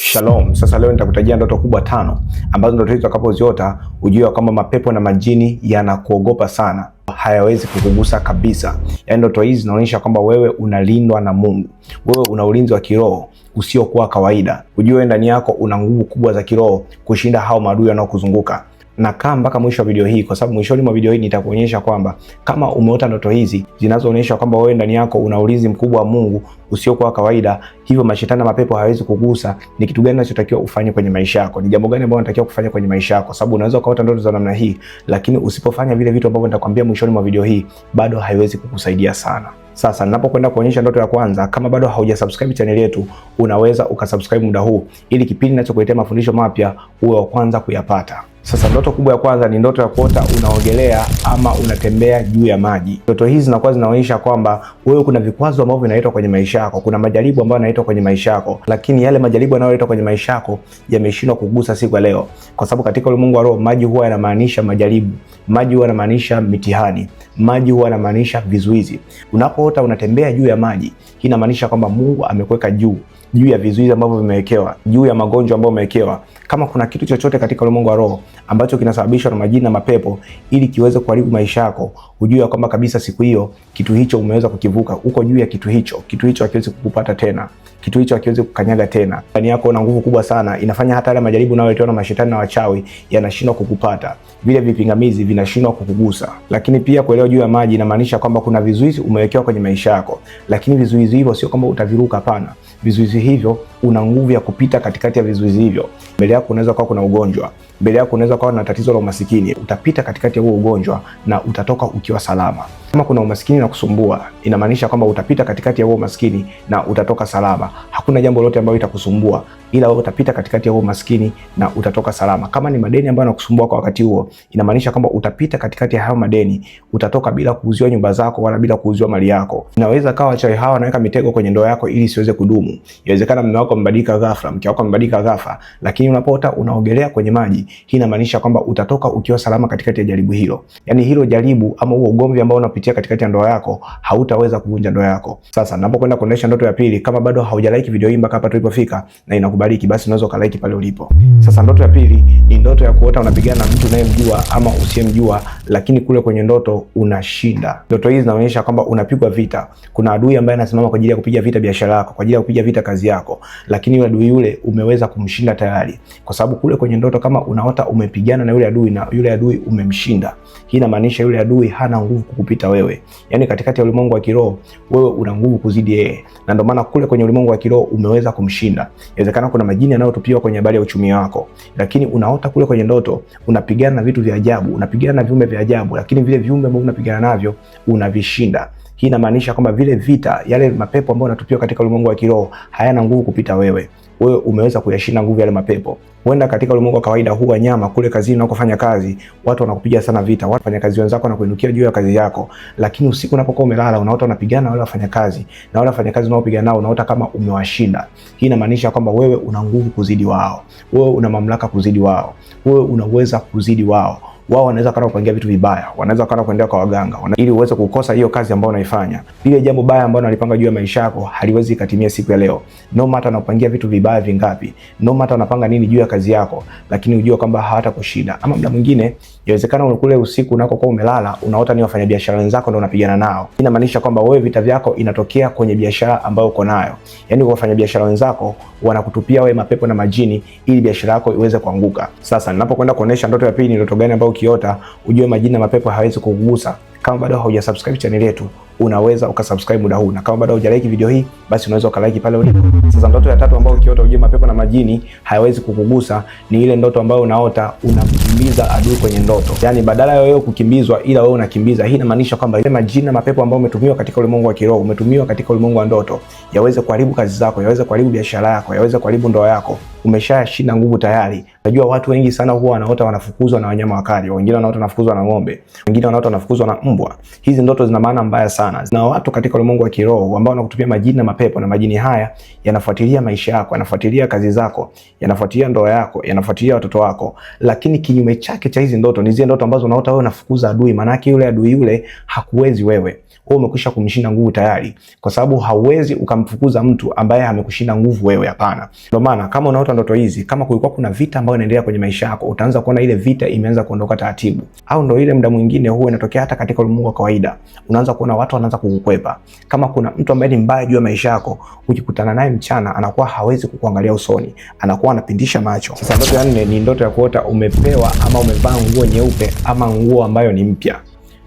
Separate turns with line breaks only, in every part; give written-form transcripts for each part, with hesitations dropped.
Shalom. Sasa leo nitakutajia ndoto kubwa 5 ambazo ndoto hizo utakapoziota ujue kwamba mapepo na majini yanakuogopa sana, hayawezi kukugusa kabisa. Yaani ndoto hizi zinaonyesha kwamba wewe unalindwa na Mungu. Wewe una ulinzi wa kiroho usiokuwa kawaida. Ujue ndani yako una nguvu kubwa za kiroho kushinda hao maadui wanaokuzunguka. Na kaa mpaka mwisho wa video hii, kwa sababu mwishoni mwa video hii nitakuonyesha kwamba kama umeota ndoto hizi zinazoonyesha kwamba wewe ndani yako una ulinzi mkubwa wa Mungu usiokuwa kawaida, hivyo mashetani na mapepo hawezi kugusa, ni kitu gani unachotakiwa ufanye kwenye maisha yako? Ni jambo gani ambalo unatakiwa kufanya kwenye maisha yako? Sababu unaweza kuota ndoto za namna hii, lakini usipofanya vile vitu ambavyo nitakwambia mwishoni mwa video hii, bado haiwezi kukusaidia sana. Sasa ninapokwenda kuonyesha ndoto ya kwanza, kama bado haujasubscribe channel yetu, unaweza ukasubscribe muda huu ili kipindi ninachokuletea mafundisho mapya uwe wa kwanza kuyapata. Sasa ndoto kubwa ya kwanza ni ndoto ya kuota unaogelea ama unatembea juu ya maji. Ndoto hizi zinakuwa zinaonyesha kwamba wewe kuna vikwazo ambavyo vinaletwa kwenye maisha yako, kuna majaribu ambayo yanaletwa kwenye maisha yako, lakini yale majaribu yanayoletwa kwenye maisha yako yameshindwa kugusa siku ya leo. Kwa sababu katika ulimwengu wa roho maji huwa yanamaanisha majaribu, maji huwa yanamaanisha mitihani, maji huwa yanamaanisha vizuizi. Unapoota unatembea juu ya maji, hii inamaanisha kwamba Mungu amekuweka juu ya vizuizi ambavyo vimewekewa, juu ya magonjwa ambayo umewekewa. Kama kuna kitu chochote katika ulimwengu wa roho ambacho kinasababishwa na majini na mapepo ili kiweze kuharibu maisha yako, ujue kwamba kabisa siku hiyo kitu hicho umeweza kukivuka. Uko juu ya kitu hicho hakiwezi kukupata tena, kitu hicho hakiwezi kukanyaga tena. Ndani yako una nguvu kubwa sana, inafanya hata yale majaribu unayoletewa na mashetani na wachawi yanashindwa kukupata, vile vipingamizi vinashindwa kukugusa. Lakini pia kuelewa juu ya maji inamaanisha kwamba kuna vizuizi umewekewa kwenye maisha yako, lakini vizuizi hivyo sio kwamba utaviruka, hapana. Vizuizi hivyo una nguvu ya kupita katikati ya vizuizi hivyo. Mbele yako unaweza kuwa kuna ugonjwa, mbele yako unaweza kuwa na tatizo la umasikini, utapita katikati ya huo ugonjwa na utatoka ukiwa salama. Kama kuna umasikini na kusumbua, inamaanisha kwamba utapita katikati ya huo umasikini na utatoka salama. Hakuna jambo lolote ambalo litakusumbua, ila wewe utapita katikati ya huo umasikini na utatoka salama. Kama ni madeni ambayo yanakusumbua kwa wakati huo, inamaanisha kwamba utapita katikati ya hayo madeni, utatoka bila kuuziwa nyumba zako wala bila kuuziwa mali yako. Inaweza kawa wachawi hawa wanaweka mitego kwenye ndoa yako ili isiweze kudumu. Inawezekana mume wako mbadilika ghafla, mke wako mbadilika ghafla, lakini unapoota unaogelea kwenye maji, hii inamaanisha kwamba utatoka ukiwa salama katikati ya jaribu hilo. Yaani hilo jaribu ama huo ugomvi ambao unapitia katikati ya ndoa yako hautaweza kuvunja ndoa yako. Sasa ninapokwenda kuonesha ndoto ya pili, kama bado haujalike video hii mpaka hapa tulipofika na inakubariki, basi unaweza ukalike pale ulipo. Sasa ndoto ya pili ni ndoto ya kuota unapigana na mtu unayemjua ama usiyemjua, lakini kule kwenye ndoto unashinda. Ndoto hizi zinaonyesha kwamba unapigwa vita. Kuna adui ambaye anasimama kwa ajili ya kupiga vita biashara yako, kwa ajili ya kupiga vita kazi yako, lakini yule adui yule umeweza kumshinda tayari. Kwa sababu kule kwenye ndoto kama unaota umepigana na yule adui na yule adui umemshinda, hii inamaanisha yule adui hana nguvu kukupita wewe. Yaani katikati ya ulimwengu wa kiroho wewe una nguvu kuzidi yeye, na ndio maana kule kwenye ulimwengu wa kiroho umeweza kumshinda. Inawezekana kuna majini yanayotupiwa kwenye habari ya uchumi wako, lakini unaota kule kwenye ndoto unapigana na vitu vya ajabu, unapigana na viumbe vya ajabu, lakini vile viumbe ambavyo unapigana navyo unavishinda. Hii inamaanisha kwamba vile vita, yale mapepo ambayo yanatupiwa katika ulimwengu wa kiroho hayana nguvu kupita wewe. Wewe umeweza kuyashinda nguvu yale mapepo. Huenda katika ulimwengu wa kawaida huu wanyama kule kazini unakofanya kazi, watu wanakupiga sana vita, watu wafanyakazi wenzako wanakuinukia juu ya kazi yako, lakini usiku unapokuwa umelala unaota unapigana na wale wafanyakazi, na wale wafanyakazi unaopigana nao unaota kama umewashinda. Hii inamaanisha kwamba wewe una nguvu kuzidi wao, wewe una mamlaka kuzidi wao, wewe unaweza kuzidi wao. Wao wanaweza kana kupangia vitu vibaya, wanaweza kana kuendea kwa waganga ili uweze kukosa hiyo kazi ambayo unaifanya. Ile jambo baya ambalo unalipanga juu ya maisha yako haliwezi kutimia siku ya leo. No matter unapangia vitu vibaya vingapi, no matter unapanga nini juu ya kazi yako, lakini ujue kwamba hawatakushinda. Ama muda mwingine inawezekana unakule usiku unakokuwa umelala unaota ni wafanyabiashara wenzako ndio unapigana nao. Inamaanisha kwamba wewe vita vyako inatokea kwenye biashara ambayo uko nayo. Yaani wafanyabiashara wenzako wanakutupia wewe mapepo na majini ili biashara yako iweze kuanguka. Sasa ninapokwenda kuonesha ndoto ya pili, ndoto gani ambayo ukiota ujue majini na mapepo hawezi kukugusa. Kama bado haujasubscribe channel yetu, unaweza ukasubscribe muda huu, na kama bado hujalike video hii, basi unaweza ukalike pale ulipo. Sasa ndoto ya tatu ambayo ukiota ujue mapepo na majini hayawezi kukugusa ni ile ndoto ambayo unaota unamkimbiza adui kwenye ndoto. Yaani badala ya wewe kukimbizwa, ila wewe unakimbiza. Hii inamaanisha kwamba ile majini na mapepo ambayo umetumiwa katika ulimwengu wa kiroho, umetumiwa katika ulimwengu wa ndoto, yaweze kuharibu kazi zako, yaweze kuharibu biashara yako, yaweze kuharibu ndoa yako, umeshashinda nguvu tayari. Unajua watu wengi sana huwa wanaota wanafukuzwa na wanyama wakali, wengine wanaota wanafukuzwa na ng'ombe, wengine wanaota wanafukuzwa na mbwa. Hizi ndoto zina maana mbaya sana. Na watu katika ulimwengu wa kiroho ambao wanakutupia majini na mapepo, na majini haya yanafuatilia maisha yako, yanafuatilia kazi zako, yanafuatilia ndoa yako, yanafuatilia watoto wako. Lakini kinyume chake cha hizi ndoto ni zile ndoto ambazo unaota wewe unafukuza adui. Maana yake yule adui yule hakuwezi wewe. wewe umekwisha kumshinda nguvu tayari, kwa sababu hauwezi ukamfukuza mtu ambaye amekushinda nguvu wewe. Hapana. Ndio maana kama unaota ndoto hizi, kama kulikuwa kuna vita ambayo inaendelea kwenye maisha yako, utaanza kuona ile vita imeanza kuondoka taratibu. Au ndio ile muda mwingine huwa inatokea hata katika ulimwengu wa kawaida, unaanza kuona watu wanaanza kukukwepa. Kama kuna mtu ambaye ni mbaya juu ya maisha yako, ukikutana naye mchana anakuwa hawezi kukuangalia usoni, anakuwa anapindisha macho. Sasa ndoto ya 4 ni ndoto ya kuota umepewa ama umevaa nguo nyeupe ama nguo ambayo ni mpya.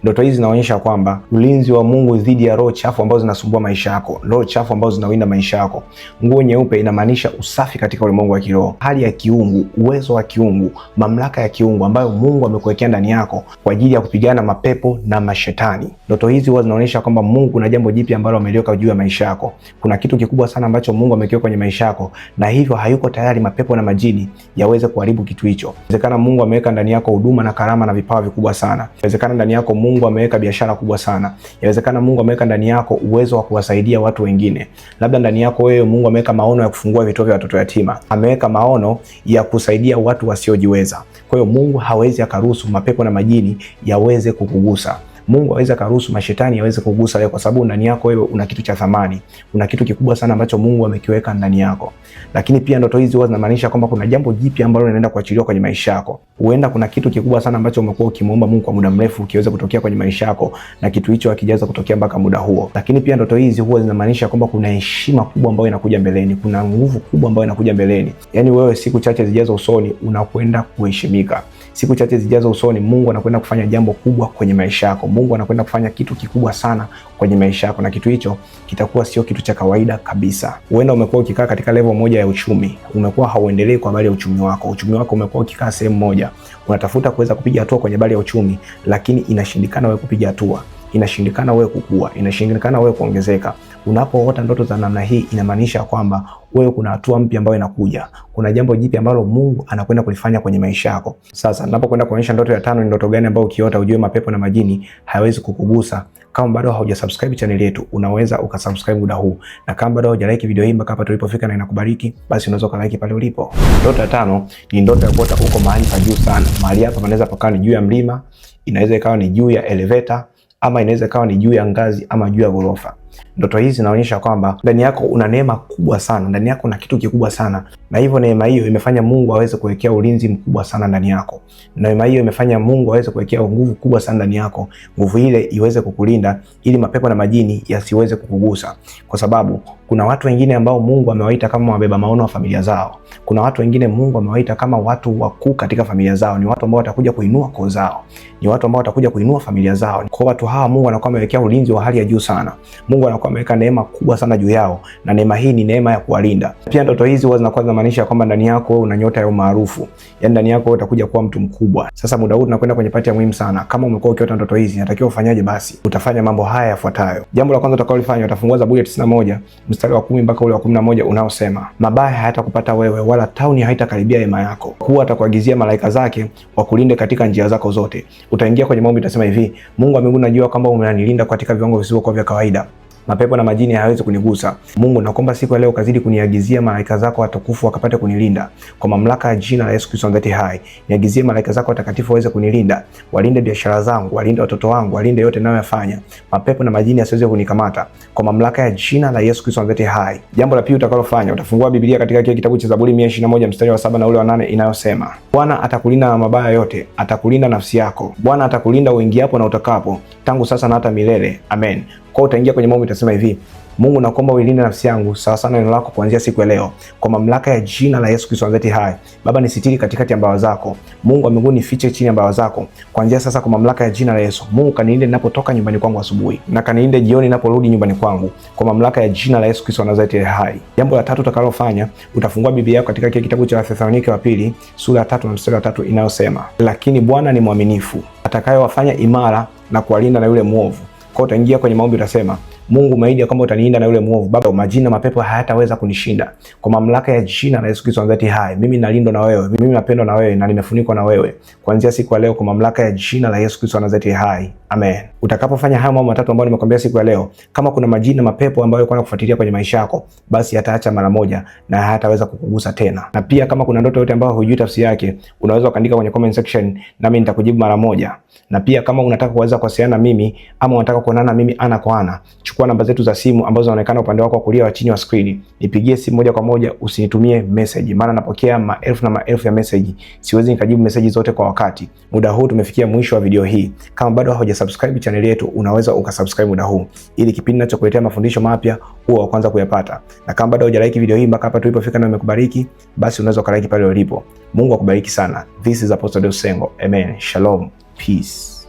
Ndoto hizi zinaonyesha kwamba ulinzi wa Mungu dhidi ya roho chafu ambazo zinasumbua maisha yako, roho chafu ambazo zinawinda maisha yako. Nguo nyeupe inamaanisha usafi katika ulimwengu wa kiroho, hali ya kiungu, uwezo wa kiungu, mamlaka ya kiungu ambayo Mungu amekuwekea ndani yako kwa ajili ya kupigana mapepo na mashetani. Ndoto hizi huwa zinaonyesha kwamba Mungu kuna jambo jipya ambalo ameliweka juu ya maisha yako. Kuna kitu kikubwa sana ambacho Mungu amekiweka kwenye maisha yako, na hivyo hayuko tayari mapepo na majini yaweze kuharibu kitu hicho. Inawezekana Mungu ameweka ndani yako huduma na karama na vipawa vikubwa sana. Inawezekana ndani yako Mungu ameweka biashara kubwa sana. Inawezekana Mungu ameweka ndani yako uwezo wa kuwasaidia watu wengine. Labda ndani yako wewe Mungu ameweka maono ya kufungua vituo vya watoto yatima. Ameweka maono ya kusaidia watu wasiojiweza. Kwa hiyo Mungu hawezi akaruhusu mapepo na majini yaweze kukugusa. Mungu hawezi akaruhusu mashetani yaweze kugusa wewe, kwa sababu ndani yako wewe una kitu cha thamani. Una kitu kikubwa sana ambacho Mungu amekiweka ndani yako. Lakini pia ndoto hizi huwa zinamaanisha kwamba kuna jambo jipya ambalo linaenda kuachiliwa kwenye maisha yako. Huenda kuna kitu kikubwa sana ambacho umekuwa ukimuomba Mungu kwa muda mrefu kiweze kutokea kwenye maisha yako, na kitu hicho hakijaanza kutokea mpaka muda huo. Lakini pia ndoto hizi huwa zinamaanisha kwamba kuna heshima kubwa ambayo inakuja mbeleni, kuna nguvu kubwa ambayo inakuja mbeleni. Yaani wewe siku chache zijazo usoni unakwenda kuheshimika. Siku chache zijazo usoni Mungu anakwenda kufanya jambo kubwa kwenye maisha yako. Mungu anakwenda kufanya kitu kikubwa sana kwenye maisha yako, na kitu hicho kitakuwa sio kitu cha kawaida kabisa. Huenda umekuwa ukikaa katika level moja ya uchumi, umekuwa hauendelei kwa habari ya uchumi wako. Uchumi wako umekuwa ukikaa sehemu moja, unatafuta kuweza kupiga hatua kwenye habari ya uchumi, lakini inashindikana wewe kupiga hatua. Inashindikana wewe kukua, inashindikana wewe kuongezeka. Unapoota ndoto za namna hii, inamaanisha kwamba wewe kuna hatua mpya ambayo inakuja. Kuna jambo jipya ambalo Mungu anakwenda kulifanya kwenye maisha yako. Sasa ninapokwenda kuonyesha ndoto ya 5 ni ndoto gani ambayo ukiota ujue mapepo na majini hayawezi kukugusa. Kama bado haujasubscribe channel yetu, unaweza ukasubscribe muda huu. Na kama bado hujalike video hii mpaka hapa tulipofika na inakubariki, basi unaweza ukalike pale ulipo. Ndoto ya 5 ni ndoto ya kuota uko mahali pa juu sana. Mahali hapa panaweza pakawa ni juu ya mlima, inaweza ikawa ni juu ya elevator, ama inaweza ikawa ni juu ya ngazi ama juu ya ghorofa. Ndoto hizi zinaonyesha kwamba ndani yako una neema kubwa sana, ndani yako una kitu kikubwa sana, na hivyo neema hiyo imefanya Mungu aweze kuwekea ulinzi mkubwa sana ndani yako. Neema hiyo imefanya Mungu aweze kuwekea nguvu kubwa sana ndani yako. Nguvu ile iweze kukulinda ili mapepo na majini yasiweze kukugusa, kwa sababu kuna watu wengine ambao Mungu amewaita kama wabeba maono wa familia zao. Kuna watu wengine Mungu amewaita kama watu wakuu katika familia zao. Ni watu ambao watakuja kuinua koo zao, ni watu ambao watakuja kuinua familia zao. Kwa watu hawa Mungu anakuwa amewekea ulinzi wa hali ya juu sana. Mungu anakuwa ameweka neema kubwa sana juu yao, na neema hii ni neema ya kuwalinda. Pia ndoto hizi huwa zinakuwa zinamaanisha kwamba ndani yako una nyota ya umaarufu, yaani ndani yako utakuja kuwa mtu mkubwa. Sasa muda huu tunakwenda kwenye pati ya muhimu sana. Kama umekuwa ukiota ndoto hizi, unatakiwa ufanyaje? Basi utafanya mambo haya yafuatayo. Jambo la kwanza utakalofanya, utafungua Zaburi ya 91 mstari wa 10 mpaka ule wa 11 unaosema, mabaya hayatakupata wewe, wala tauni haitakaribia hema yako. Huwa atakuagizia malaika zake wakulinde katika njia zako zote. Utaingia kwenye maombi, utasema hivi: Mungu wa mbinguni, najua kwamba unanilinda katika viwango visivyokuwa vya kawaida. Mapepo na majini hayawezi kunigusa. Mungu, naomba siku ya leo kazidi kuniagizia malaika zako watukufu wakapate kunilinda. Kwa mamlaka ya jina la Yesu Kristo ndani hai, niagizie malaika zako watakatifu waweze kunilinda. Walinde biashara zangu, walinde watoto wangu, walinde yote ninayofanya. Mapepo na majini yasiweze kunikamata. Kwa mamlaka ya jina la Yesu Kristo ndani hai. Jambo la pili utakalofanya, utafungua Biblia katika kile kitabu cha Zaburi 121 mstari wa 7 na ule wa 8 inayosema, Bwana atakulinda na mabaya yote, atakulinda nafsi yako. Bwana atakulinda uingiapo na utakapo, tangu sasa na hata milele. Amen. Kwa utaingia kwenye maombi, utasema hivi: Mungu, nakuomba uilinde nafsi yangu sawa sana neno lako kuanzia siku ya leo, kwa mamlaka ya jina la Yesu Kristo ndani hai. Baba, nisitiri katikati ya mbawa zako. Mungu wa mbinguni, nifiche chini ya mbawa zako kuanzia sasa, kwa mamlaka ya jina la Yesu. Mungu, kanilinde ninapotoka nyumbani kwangu asubuhi, na kanilinde jioni ninaporudi nyumbani kwangu, kwa mamlaka ya jina la Yesu Kristo ndani hai. Jambo la tatu utakalofanya, utafungua Biblia yako katika kile kitabu cha Thessalonike wa pili sura ya 3 na mstari wa 3 inayosema, lakini Bwana ni mwaminifu, atakayewafanya imara na kuwalinda na yule mwovu. Kwa utaingia kwenye maombi, utasema, Mungu, umeahidi kwamba utanilinda na yule mwovu. Baba, majini na mapepo hayataweza kunishinda. Kwa mamlaka ya jina la Yesu Kristo ndani hai, mimi nalindwa na wewe, mimi napendwa na wewe, na nimefunikwa na wewe kuanzia siku ya leo, kwa mamlaka ya jina la Yesu Kristo ndani hai. Amen. Utakapofanya hayo mambo matatu ambayo nimekwambia siku ya leo, kama kuna majini na mapepo ambayo yako kufuatilia kwenye maisha yako, basi yataacha mara moja na hataweza kukugusa tena. Na pia kama kuna ndoto yote ambayo hujui tafsiri yake, unaweza kuandika kwenye comment section nami nitakujibu mara moja. Na pia kama unataka kuweza kuwasiliana na mimi ama unataka kuonana na mimi ana kwa ana, chukua namba zetu za simu ambazo zinaonekana upande wako wa kulia wa chini wa screen. Nipigie simu moja kwa moja, usinitumie message, maana napokea maelfu na maelfu ya message, siwezi nikajibu message zote kwa wakati. Muda huu tumefikia mwisho wa video hii. Kama bado hujasubscribe channel yetu, unaweza ukasubscribe muda huu ili kipindi ninachokuletea mafundisho mapya uwe wa kwanza kuyapata. Na kama bado hujalike video hii mpaka hapa tulipofika na umekubariki, basi unaweza ukalike pale ulipo. Mungu akubariki sana. This is Apostle Deusi Sengo. Amen. Shalom. Peace.